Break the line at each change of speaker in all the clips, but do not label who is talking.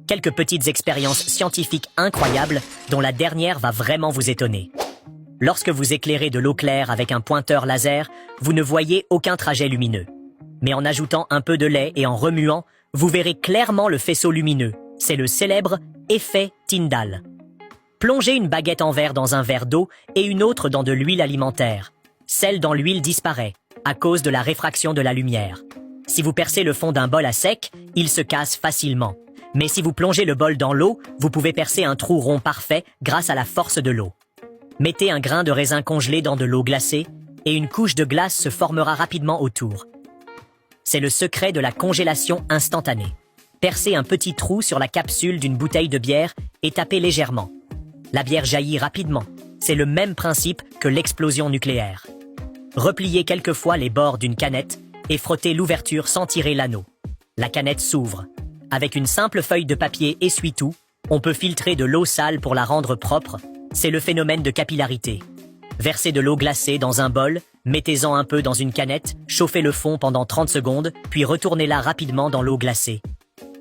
Quelques petites expériences scientifiques incroyables dont la dernière va vraiment vous étonner. Lorsque vous éclairez de l'eau claire avec un pointeur laser, vous ne voyez aucun trajet lumineux. Mais en ajoutant un peu de lait et en remuant, vous verrez clairement le faisceau lumineux. C'est le célèbre effet Tyndall. Plongez une baguette en verre dans un verre d'eau et une autre dans de l'huile alimentaire. Celle dans l'huile disparaît à cause de la réfraction de la lumière. Si vous percez le fond d'un bol à sec, il se casse facilement. Mais si vous plongez le bol dans l'eau, vous pouvez percer un trou rond parfait grâce à la force de l'eau. Mettez un grain de raisin congelé dans de l'eau glacée et une couche de glace se formera rapidement autour. C'est le secret de la congélation instantanée. Percez un petit trou sur la capsule d'une bouteille de bière et tapez légèrement. La bière jaillit rapidement. C'est le même principe que l'explosion nucléaire. Repliez quelquefois les bords d'une canette et frottez l'ouverture sans tirer l'anneau. La canette s'ouvre. Avec une simple feuille de papier essuie-tout, on peut filtrer de l'eau sale pour la rendre propre. C'est le phénomène de capillarité. Versez de l'eau glacée dans un bol, mettez-en un peu dans une canette, chauffez le fond pendant 30 secondes, puis retournez-la rapidement dans l'eau glacée.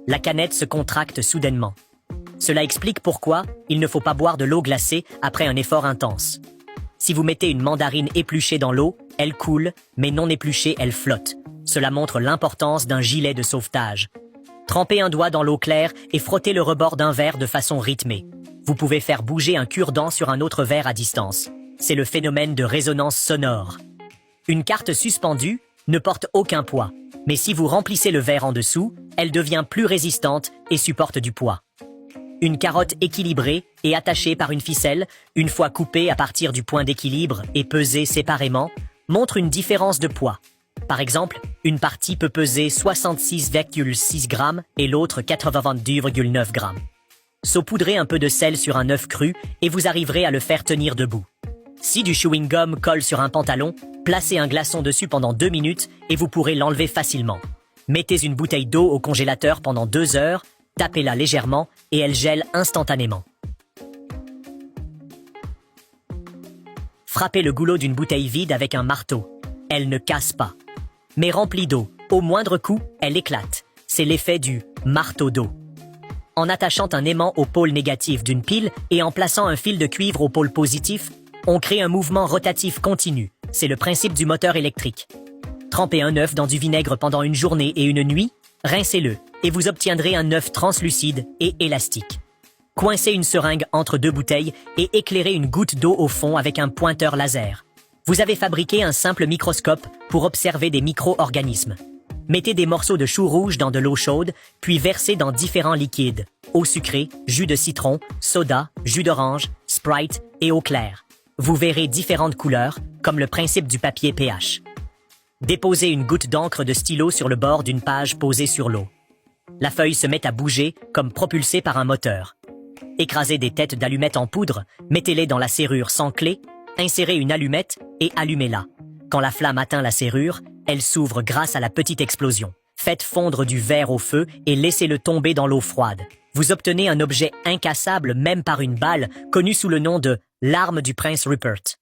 La canette se contracte soudainement. Cela explique pourquoi il ne faut pas boire de l'eau glacée après un effort intense. Si vous mettez une mandarine épluchée dans l'eau, elle coule, mais non épluchée, elle flotte. Cela montre l'importance d'un gilet de sauvetage. Trempez un doigt dans l'eau claire et frottez le rebord d'un verre de façon rythmée. Vous pouvez faire bouger un cure-dent sur un autre verre à distance. C'est le phénomène de résonance sonore. Une carte suspendue ne porte aucun poids, mais si vous remplissez le verre en dessous, elle devient plus résistante et supporte du poids. Une carotte équilibrée et attachée par une ficelle, une fois coupée à partir du point d'équilibre et pesée séparément, montre une différence de poids. Par exemple, une partie peut peser 66,6 grammes et l'autre 82,9 grammes. Saupoudrez un peu de sel sur un œuf cru et vous arriverez à le faire tenir debout. Si du chewing-gum colle sur un pantalon, placez un glaçon dessus pendant 2 minutes et vous pourrez l'enlever facilement. Mettez une bouteille d'eau au congélateur pendant 2 heures, tapez-la légèrement et elle gèle instantanément. Frappez le goulot d'une bouteille vide avec un marteau. Elle ne casse pas. Mais remplie d'eau, au moindre coup, elle éclate. C'est l'effet du marteau d'eau. En attachant un aimant au pôle négatif d'une pile et en plaçant un fil de cuivre au pôle positif, on crée un mouvement rotatif continu. C'est le principe du moteur électrique. Trempez un œuf dans du vinaigre pendant une journée et une nuit, rincez-le, et vous obtiendrez un œuf translucide et élastique. Coincez une seringue entre 2 bouteilles et éclairez une goutte d'eau au fond avec un pointeur laser. Vous avez fabriqué un simple microscope pour observer des micro-organismes. Mettez des morceaux de chou rouge dans de l'eau chaude, puis versez dans différents liquides, eau sucrée, jus de citron, soda, jus d'orange, Sprite et eau claire. Vous verrez différentes couleurs, comme le principe du papier pH. Déposez une goutte d'encre de stylo sur le bord d'une page posée sur l'eau. La feuille se met à bouger, comme propulsée par un moteur. Écrasez des têtes d'allumettes en poudre, mettez-les dans la serrure sans clé, insérez une allumette et allumez-la. Quand la flamme atteint la serrure, elle s'ouvre grâce à la petite explosion. Faites fondre du verre au feu et laissez-le tomber dans l'eau froide. Vous obtenez un objet incassable même par une balle, connu sous le nom de l'arme du prince Rupert.